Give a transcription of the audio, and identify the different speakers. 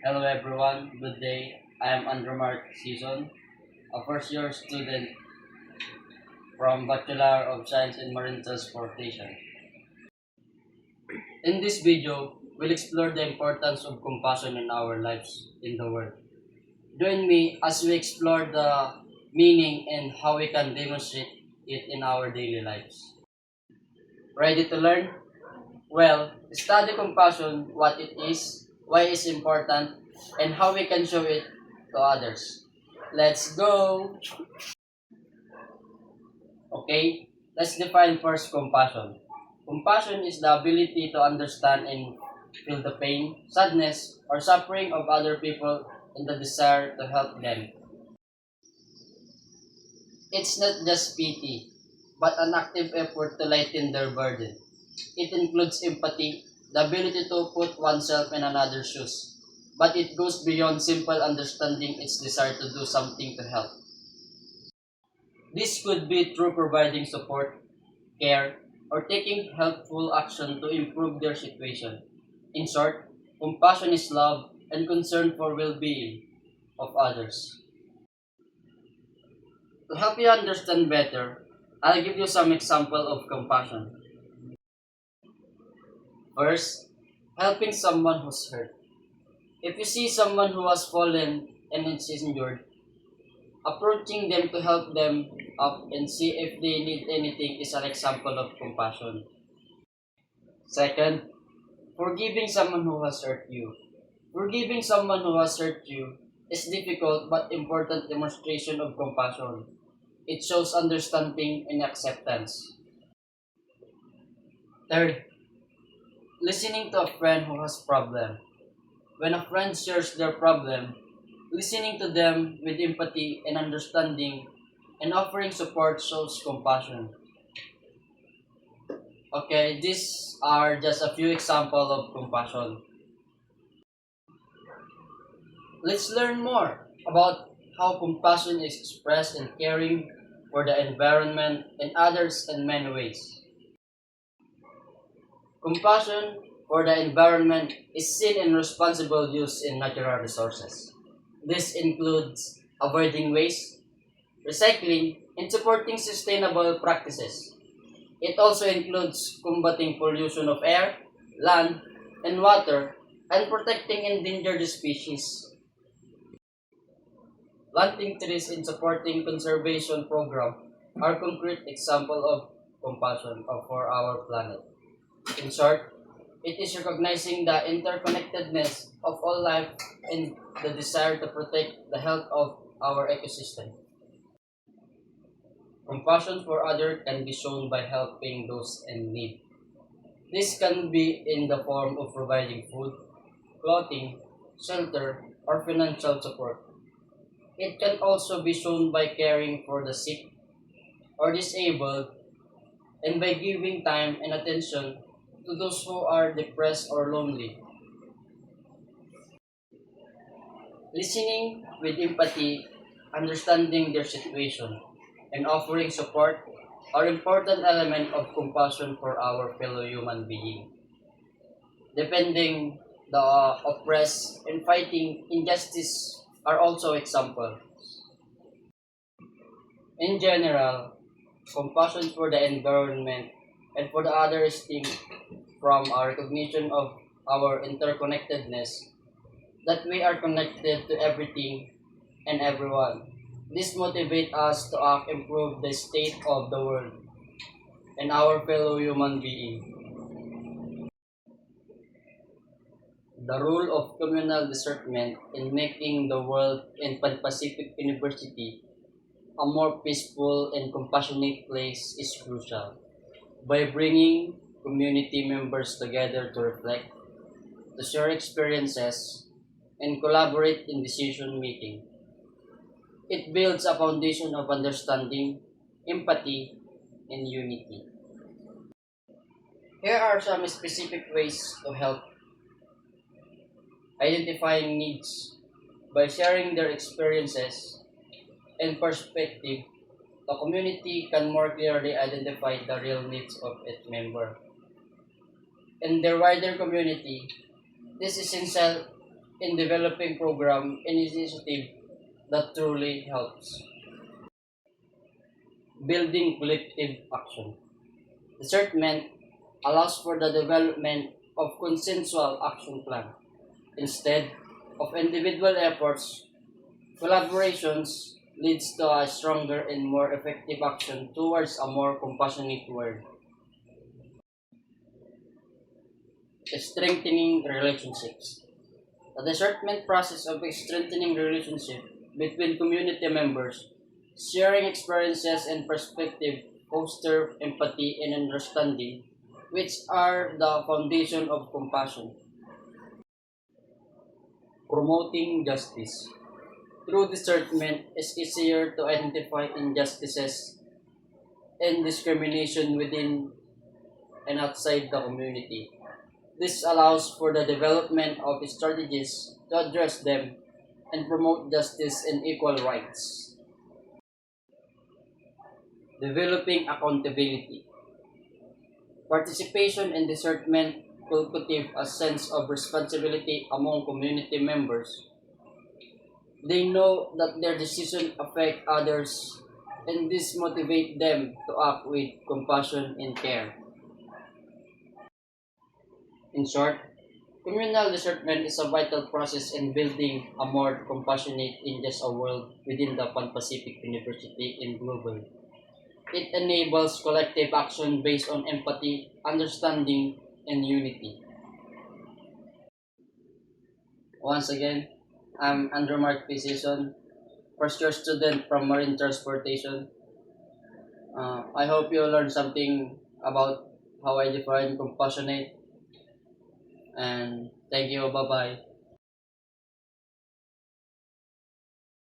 Speaker 1: Hello everyone, good day. I am Andrew Season, a first year student from Bachelor of Science in Marine Transportation. In this video, we'll explore the importance of compassion in our lives in the world. Join me as we explore the meaning and how we can demonstrate it in our daily lives. Ready to learn? Well, study compassion, what it is, why it's important, and how we can show it to others. Let's go! Okay, let's define first compassion. Compassion is the ability to understand and feel the pain, sadness, or suffering of other people and the desire to help them. It's not just pity, but an active effort to lighten their burden. It includes empathy, the ability to put oneself in another's shoes, but it goes beyond simple understanding its desire to do something to help. This could be through providing support, care, or taking helpful action to improve their situation. In short, compassion is love and concern for well-being of others. To help you understand better, I'll give you some example of compassion. First, helping someone who's hurt. If you see someone who has fallen and is injured, approaching them to help them up and see if they need anything is an example of compassion. Second, forgiving someone who has hurt you. Forgiving someone who has hurt you is difficult but important demonstration of compassion. It shows understanding and acceptance. Third, listening to a friend who has problem. When a friend shares their problem, listening to them with empathy and understanding and offering support shows compassion. Okay, these are just a few examples of compassion. Let's learn more about how compassion is expressed in caring for the environment and others in many ways. Compassion for the environment is seen in responsible use in natural resources. This includes avoiding waste, recycling, and supporting sustainable practices. It also includes combating pollution of air, land, and water, and protecting endangered species. Planting trees and supporting conservation program are concrete example of compassion for our planet. In short, it is recognizing the interconnectedness of all life and the desire to protect the health of our ecosystem. Compassion for others can be shown by helping those in need. This can be in the form of providing food, clothing, shelter, or financial support. It can also be shown by caring for the sick or disabled and by giving time and attention to those who are depressed or lonely. Listening with empathy, understanding their situation, and offering support are important elements of compassion for our fellow human being. Defending the oppressed and fighting injustice are also examples. In general, compassion for the environment and for the other stem from our recognition of our interconnectedness, that we are connected to everything and everyone. This motivates us to act improve the state of the world and our fellow human being. The role of communal discernment in making the world in Pan Pacific University a more peaceful and compassionate place is crucial. By bringing community members together to reflect, to share experiences, and collaborate in decision making, it builds a foundation of understanding, empathy, and unity. Here are some specific ways to help identifying needs by sharing their experiences and perspective. The community can more clearly identify the real needs of its member. In their wider community, this is essential in developing program and initiative that truly helps. Building collective action. Discernment allows for the development of consensual action plan. Instead of individual efforts, collaborations leads to a stronger and more effective action towards a more compassionate world. Strengthening relationships. The discernment process of strengthening relationship between community members, sharing experiences and perspective, foster empathy and understanding, which are the foundation of compassion. Promoting justice. Through discernment, it's easier to identify injustices and discrimination within and outside the community. This allows for the development of strategies to address them and promote justice and equal rights. Developing accountability. Participation in discernment cultivate a sense of responsibility among community members. They know that their decisions affect others, and this motivates them to act with compassion and care. In short, communal discernment is a vital process in building a more compassionate and just a world within the Pan Pacific University and global. It enables collective action based on empathy, understanding, and unity. Once again, I'm Andrew Mark P. Season, first year student from Marine Transportation. I hope you learned something about how I define compassionate, and thank you. Bye bye.